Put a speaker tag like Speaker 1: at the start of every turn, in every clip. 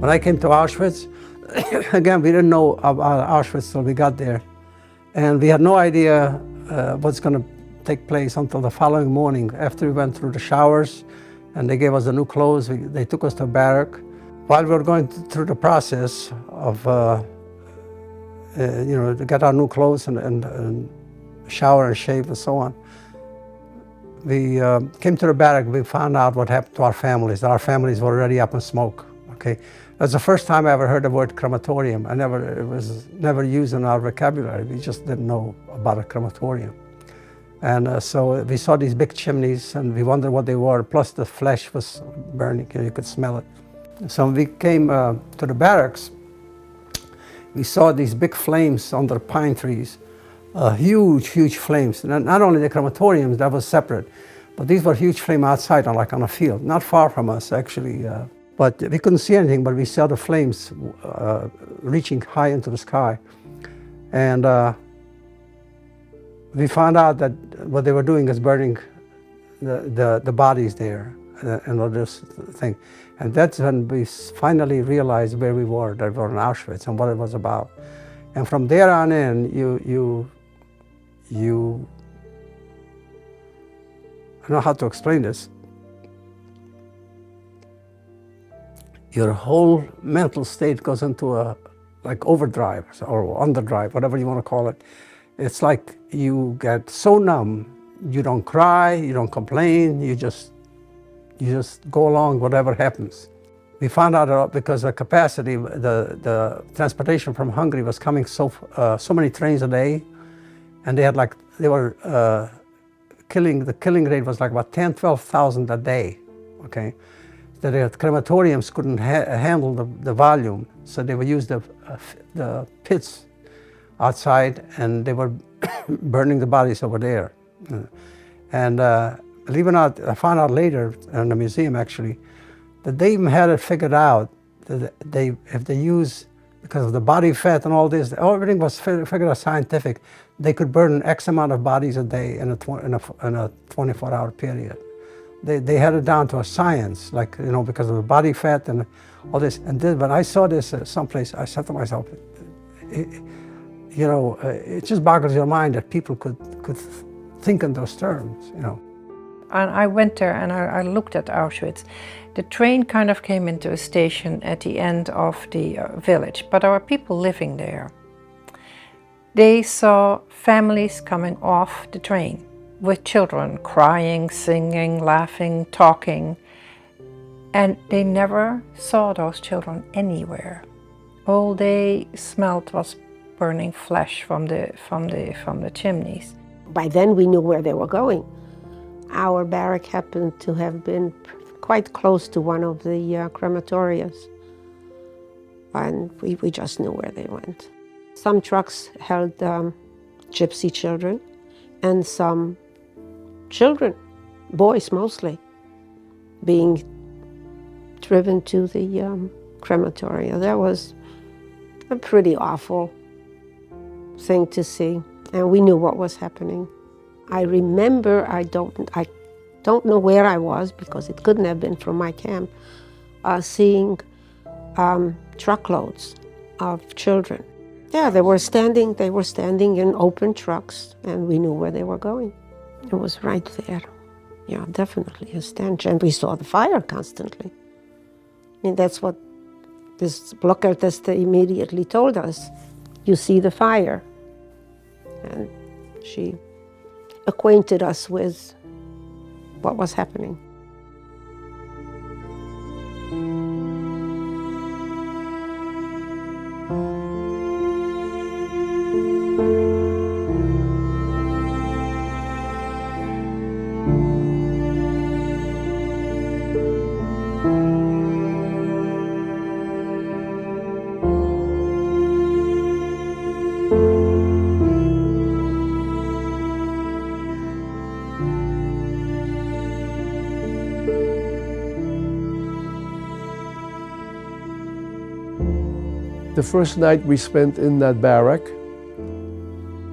Speaker 1: When I came to Auschwitz, again, we didn't know about Auschwitz till we got there. And we had no idea what's going to take place until the following morning after we went through the showers and they gave us the new clothes. They took us to a barrack. While we were going through the process of, to get our new clothes and shower and shave and so on, we came to the barrack. We found out what happened to our families. Our families were already up in smoke. Okay, that's the first time I ever heard the word crematorium. It was never used in our vocabulary. We just didn't know about a crematorium. And so we saw these big chimneys and we wondered what they were. Plus the flesh was burning, you could smell it. So when we came to the barracks, we saw these big flames under pine trees, huge, huge flames. And not only the crematoriums, that was separate, but these were huge flames outside, like on a field, not far from us actually. But we couldn't see anything, but we saw the flames reaching high into the sky. And we found out that what they were doing is burning the bodies there and all this thing. And that's when we finally realized where we were, that we were in Auschwitz and what it was about. And from there on in, I don't know how to explain this. Your whole mental state goes into like overdrive or underdrive, whatever you want to call it. It's like you get so numb, you don't cry, you don't complain, you just go along whatever happens. We found out because the capacity, the transportation from Hungary was coming so many trains a day, and the killing rate was like about 12,000 a day, okay? The crematoriums couldn't handle the volume, so they would use the pits outside, and they were burning the bodies over there. And believe it or not, I found out later in the museum actually that they even had it figured out that if they use, because of the body fat and all this, everything was figured out scientific. They could burn X amount of bodies a day in a 24-hour period. They had it down to a science, because of the body fat and all this. And then when I saw this someplace, I said to myself, it just boggles your mind that people could think in those terms,
Speaker 2: And I went there and I looked at Auschwitz. The train kind of came into a station at the end of the village, but there were people living there. They saw families coming off the train with children crying, singing, laughing, talking, and they never saw those children anywhere. All they smelled was burning flesh from the chimneys.
Speaker 3: By then we knew where they were going. Our barrack happened to have been quite close to one of the crematoriums, and we just knew where they went. Some trucks held gypsy children, and some children, boys mostly, being driven to the crematorium. That was a pretty awful thing to see, and we knew what was happening. I remember, I don't know where I was because it couldn't have been from my camp, seeing truckloads of children. Yeah, they were standing in open trucks, and we knew where they were going. It was right there. Yeah, definitely a stench, and we saw the fire constantly. I mean, that's what this blocker tester immediately told us. You see the fire. And she acquainted us with what was happening.
Speaker 4: The first night we spent in that barrack,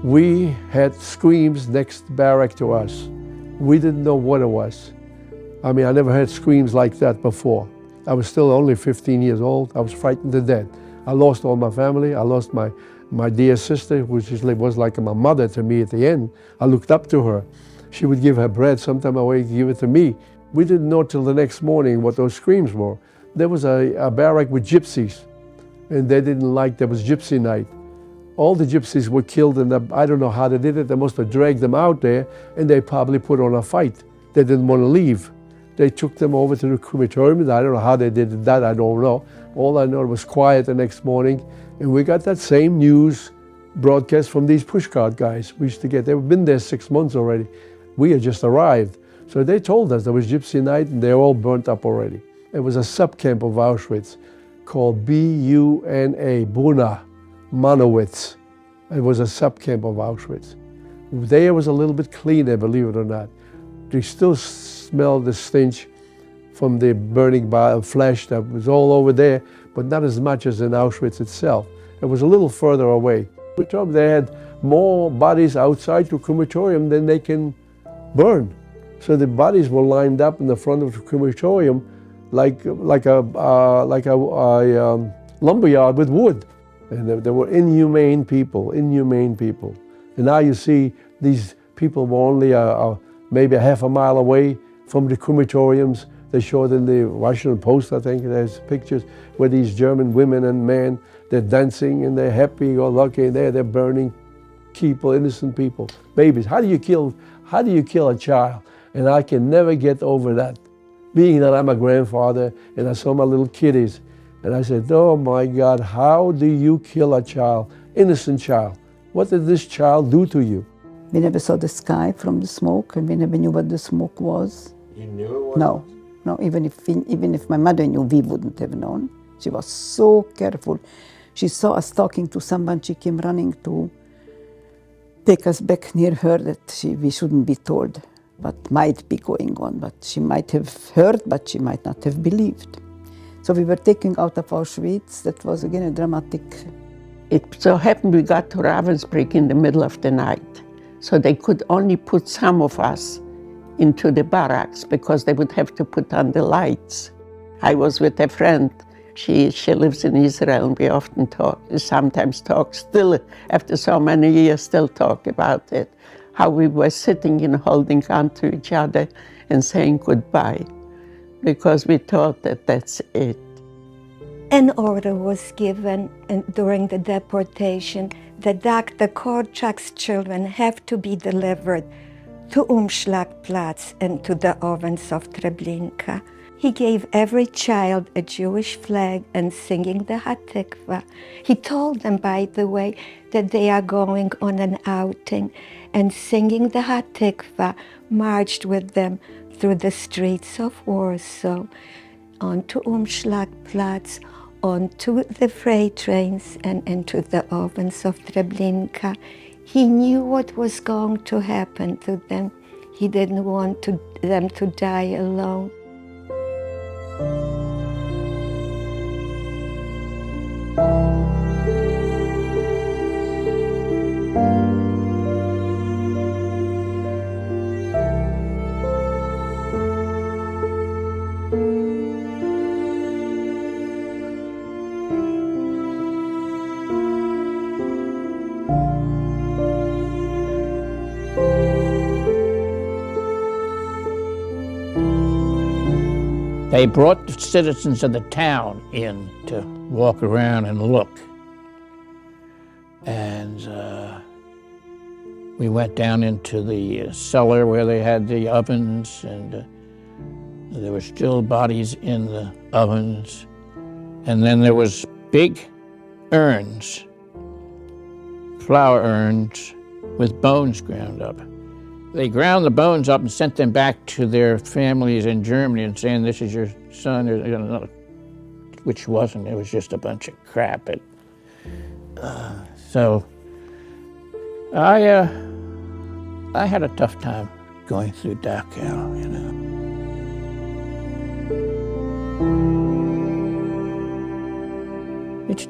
Speaker 4: we had screams next barrack to us. We didn't know what it was. I mean, I never had screams like that before. I was still only 15 years old. I was frightened to death. I lost all my family. I lost my dear sister, which was like my mother to me at the end. I looked up to her. She would give her bread. Sometime I would give it to me. We didn't know till the next morning what those screams were. There was a barrack with gypsies, and they didn't like, there was gypsy night. All the gypsies were killed, and I don't know how they did it. They must have dragged them out there, and they probably put on a fight. They didn't want to leave. They took them over to the crematorium. I don't know how they did that, I don't know. All I know, it was quiet the next morning, and we got that same news broadcast from these pushcart guys. We used to get, they've been there 6 months already. We had just arrived. So they told us there was gypsy night, and they're all burnt up already. It was a sub-camp of Auschwitz called B-U-N-A, Buna, Monowitz. It was a sub-camp of Auschwitz. There was a little bit cleaner, believe it or not. You still smell the stench from the burning flesh that was all over there, but not as much as in Auschwitz itself. It was a little further away. We told them they had more bodies outside the crematorium than they can burn. So the bodies were lined up in the front of the crematorium like a lumberyard with wood. And they were inhumane people, inhumane people. And now you see these people were only maybe a half a mile away from the crematoriums. They showed in the Washington Post, I think, there's pictures where these German women and men, they're dancing and they're happy or lucky, and they're burning people, innocent people, babies. How do you kill a child? And I can never get over that. Being that I'm a grandfather and I saw my little kiddies, and I said, oh my God, how do you kill a child, innocent child? What did this child do to you?
Speaker 5: We never saw the sky from the smoke, and we never knew what the smoke was.
Speaker 6: You knew it was?
Speaker 5: No, even if my mother knew, we wouldn't have known. She was so careful. She saw us talking to someone, she came running to take us back near her that we shouldn't be told what might be going on. But she might have heard, but she might not have believed. So we were taken out of Auschwitz. That was again a dramatic.
Speaker 3: It so happened we got to Ravensbrück in the middle of the night. So they could only put some of us into the barracks because they would have to put on the lights. I was with a friend. She lives in Israel, and we often talk, sometimes talk, still after so many years, still talk about it. How we were sitting and holding on to each other and saying goodbye, because we thought that that's it.
Speaker 7: An order was given during the deportation that Dr. Korczak's children have to be delivered to Umschlagplatz and to the ovens of Treblinka. He gave every child a Jewish flag and singing the Hatikva. He told them, by the way, that they are going on an outing, and singing the Hatikva marched with them through the streets of Warsaw, onto Umschlagplatz, onto the freight trains and into the ovens of Treblinka. He knew what was going to happen to them. He didn't want them to die alone.
Speaker 6: They brought the citizens of the town in to walk around and look. And we went down into the cellar where they had the ovens, and there were still bodies in the ovens. And then there was big urns, flour urns, with bones ground up. They ground the bones up and sent them back to their families in Germany and saying, this is your son, which wasn't. It was just a bunch of crap. So I had a tough time going through Dachau, you know.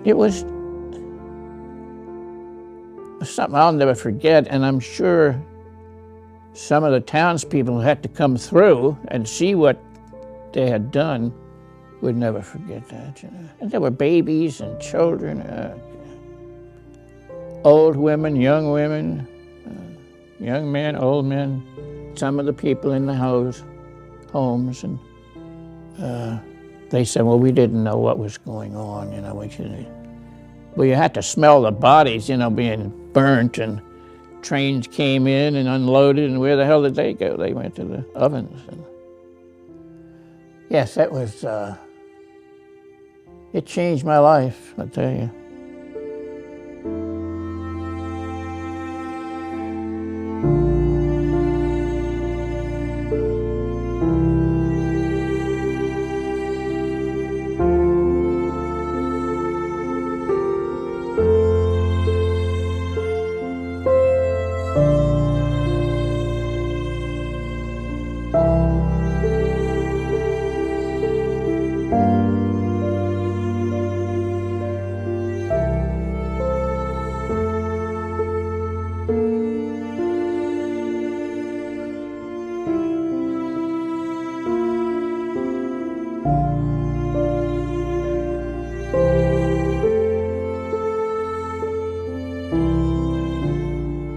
Speaker 6: It was something I'll never forget, and I'm sure some of the townspeople had to come through and see what they had done. We'd never forget that, you know. And there were babies and children, old women, young men, old men, some of the people in the homes, and they said, well, we didn't know what was going on, you know. Well, you had to smell the bodies, you know, being burnt, and trains came in and unloaded, and where the hell did they go? They went to the ovens. And yes, that was, it changed my life, I tell you.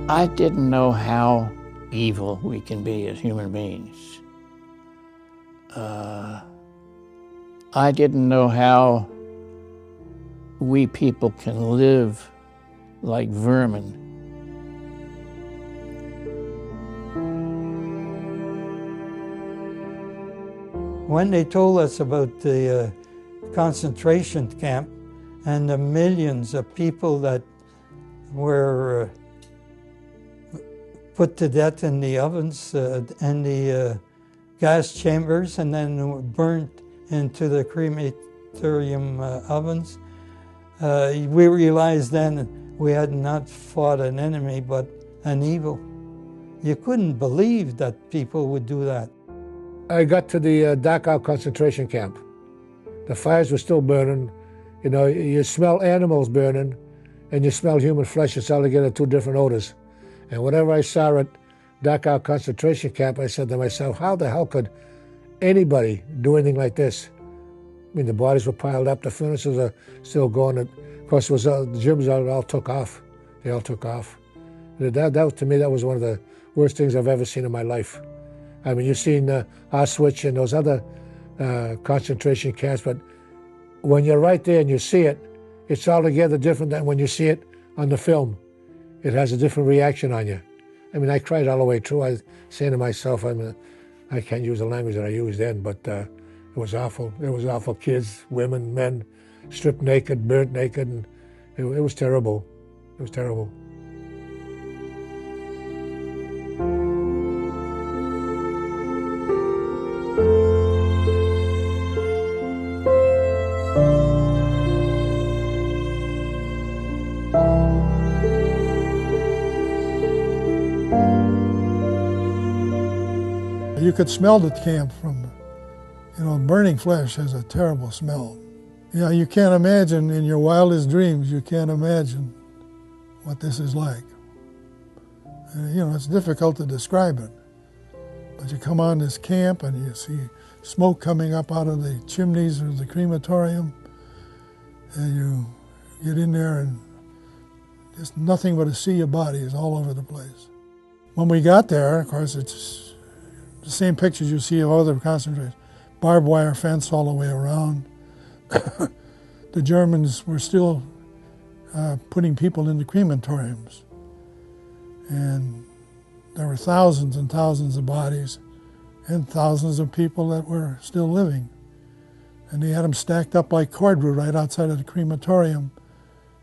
Speaker 6: I didn't know how evil we can be as human beings. I didn't know how we people can live like vermin.
Speaker 8: When they told us about the concentration camp and the millions of people that were put to death in the ovens and the gas chambers, and then burnt into the crematorium ovens, we realized then we had not fought an enemy but an evil. You couldn't believe that people would do that.
Speaker 9: I got to the Dachau concentration camp. The fires were still burning. You know, you smell animals burning and you smell human flesh. It's altogether two different odors. And whenever I saw at Dachau concentration camp, I said to myself, how the hell could anybody do anything like this? I mean, the bodies were piled up, the furnaces are still going. Of course, it was, the gyms all took off. They all took off. That, to me, that was one of the worst things I've ever seen in my life. I mean, you've seen Auschwitz and those other concentration camps, but when you're right there and you see it, it's altogether different than when you see it on the film. It has a different reaction on you. I mean, I cried all the way through. I was saying to myself, I can't use the language that I used then, but it was awful. It was awful. Kids, women, men, stripped naked, burnt naked, and it was terrible. It was terrible.
Speaker 10: You could smell the camp from, burning flesh has a terrible smell. Yeah, you can't imagine in your wildest dreams, you can't imagine what this is like. And, it's difficult to describe it. But you come on this camp and you see smoke coming up out of the chimneys of the crematorium, and you get in there and just nothing but a sea of bodies all over the place. When we got there, of course, it's the same pictures you see of other concentrations. Barbed wire fence all the way around. The Germans were still putting people into crematoriums. And there were thousands and thousands of bodies and thousands of people that were still living. And they had them stacked up like cordwood right outside of the crematorium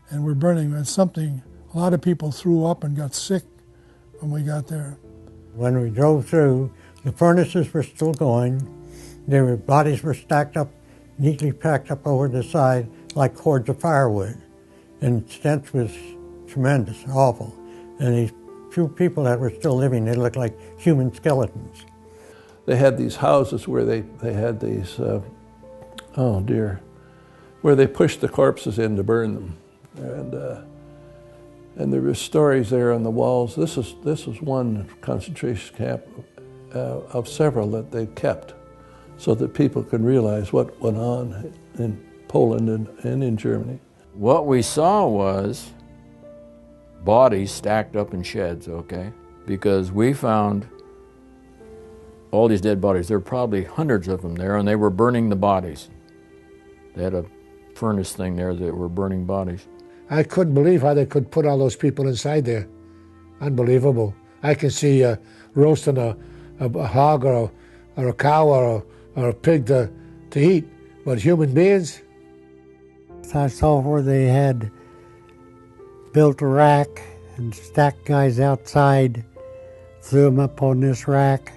Speaker 10: and were burning. It's something a lot of people threw up and got sick when we got there.
Speaker 11: When we drove through, the furnaces were still going. Bodies were stacked up, neatly packed up over the side like cords of firewood. And the stench was tremendous, awful. And these few people that were still living, they looked like human skeletons.
Speaker 12: They had these houses where they had these, where they pushed the corpses in to burn them. And there were stories there on the walls. This was one concentration camp of several that they kept. so that people can realize what went on in Poland and in Germany.
Speaker 13: What we saw was bodies stacked up in sheds, okay? Because we found all these dead bodies. There were probably hundreds of them there, and they were burning the bodies. They had a furnace thing there that were burning bodies.
Speaker 9: I couldn't believe how they could put all those people inside there. Unbelievable. I can see roasting a hog or a cow or a pig to eat, but human beings?
Speaker 11: I saw where they had built a rack and stacked guys outside, threw them up on this rack,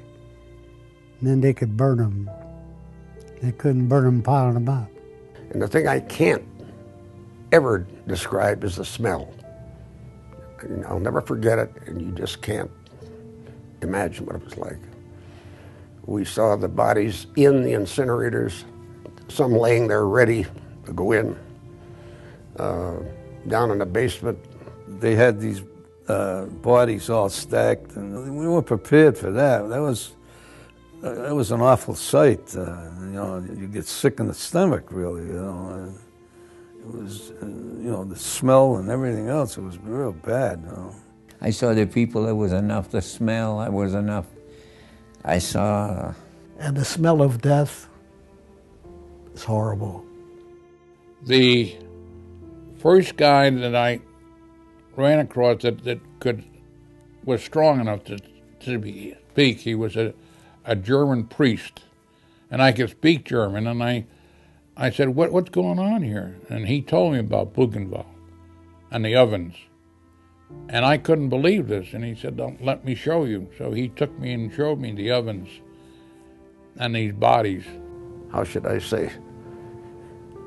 Speaker 11: and then they could burn them. They couldn't burn them piling them up.
Speaker 1: And the thing I can't ever describe is the smell. And I'll never forget it, and you just can't imagine what it was like. We saw the bodies in the incinerators, some laying there ready to go in. Down in the basement,
Speaker 14: they had these bodies all stacked, and we weren't prepared for that. That was an awful sight. You know, you get sick in the stomach, really. You know, it was, you know, the smell and everything else. It was real bad. You know.
Speaker 15: I saw the people. It was enough. The smell. It was enough. I saw.
Speaker 16: And the smell of death is horrible.
Speaker 17: The first guy that I ran across that was strong enough to speak, he was a German priest, and I could speak German, and I said, what's going on here? And he told me about Buchenwald and the ovens, and I couldn't believe this, and he said, "Don't let me show you." So he took me and showed me the ovens and these bodies.
Speaker 1: How should I say?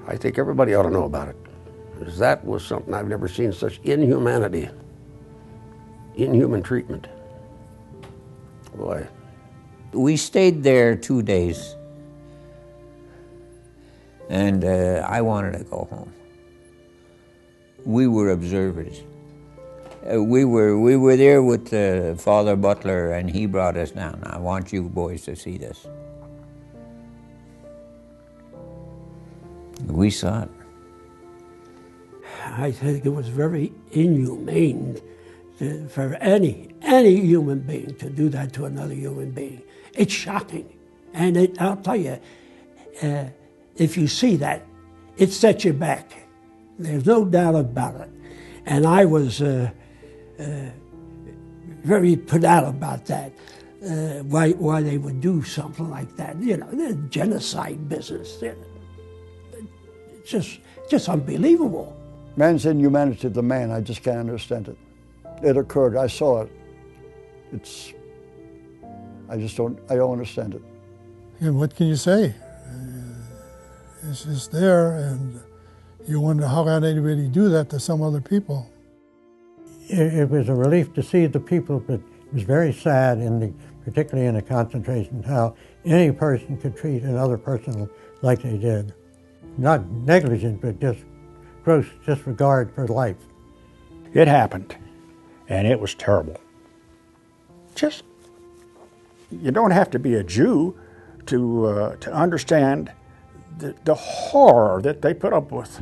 Speaker 1: I think everybody ought to know about it, because that was something I've never seen, such inhumanity, inhuman treatment. Boy.
Speaker 15: We stayed there 2 days, and I wanted to go home. We were observers. We were there with Father Butler, and he brought us down. I want you boys to see this. We saw it.
Speaker 16: I think it was very inhumane for any human being to do that to another human being. It's shocking. And I'll tell you, if you see that, it sets you back. There's no doubt about it. And I was very put out about that, why they would do something like that. You know, the genocide business. It's just unbelievable.
Speaker 18: Man's inhumanity to the man, I just can't understand it. It occurred, I saw it. I don't understand it.
Speaker 10: And what can you say? It's just there, and you wonder how can anybody do that to some other people?
Speaker 11: It was a relief to see the people, but it was very sad, particularly in the concentration, how any person could treat another person like they did. Not negligent, but just gross disregard for life.
Speaker 19: It happened, and it was terrible. You don't have to be a Jew to understand the horror that they put up with.